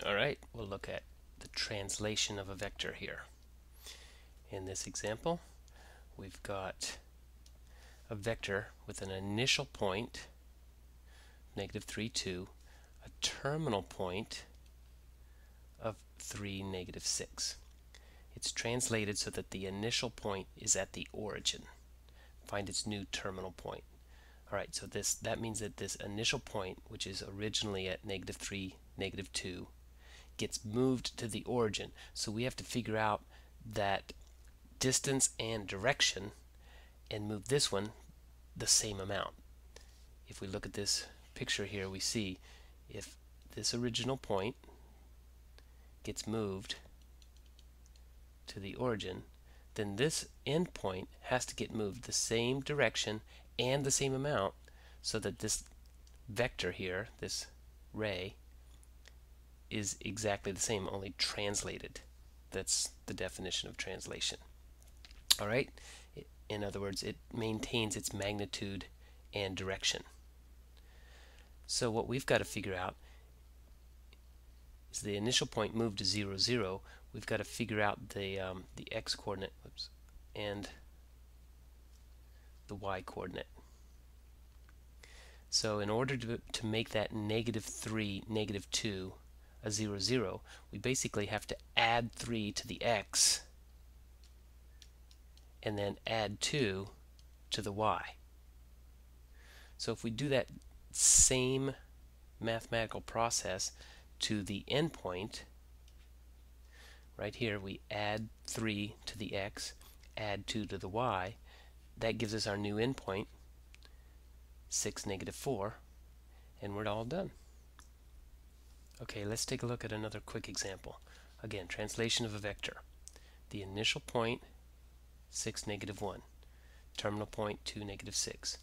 Alright, we'll look at the translation of a vector here. In this example, we've got a vector with an initial point, negative 3, 2, a terminal point of 3, negative 6. It's translated so that the initial point is at the origin. Find its new terminal point. Alright, so that means that this initial point, which is originally at negative 3, negative 2, gets moved to the origin. So we have to figure out that distance and direction and move this one the same amount. If we look at this picture here, we see if this original point gets moved to the origin, then this end point has to get moved the same direction and the same amount so that this vector here, this ray, is exactly the same, only translated. That's the definition of translation. Alright? In other words, it maintains its magnitude and direction. So what we've got to figure out is the initial point moved to 0, 0. We've got to figure out the x coordinate and the y coordinate. So in order to make that negative 3, negative 2 a 0, 0, we basically have to add 3 to the x and then add 2 to the y. So if we do that same mathematical process to the endpoint, right here we add 3 to the x, add 2 to the y, that gives us our new endpoint, 6, negative 4, and we're all done. Okay, let's take a look at another quick example. Again, translation of a vector. The initial point, 6, negative 1. Terminal point, 2, negative 6.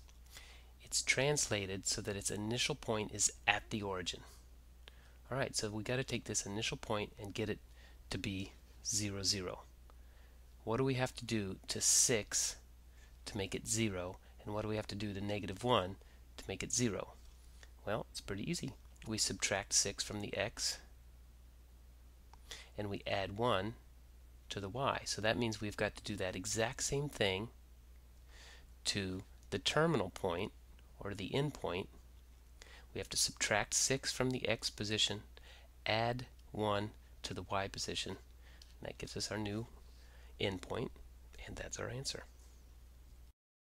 It's translated so that its initial point is at the origin. Alright, so we got to take this initial point and get it to be 0, 0. What do we have to do to 6 to make it 0? And what do we have to do to negative 1 to make it 0? Well, it's pretty easy. We subtract 6 from the x and we add 1 to the y. So that means we've got to do that exact same thing to the terminal point or the end point. We have to subtract 6 from the x position, add 1 to the y position. And that gives us our new end point, and that's our answer.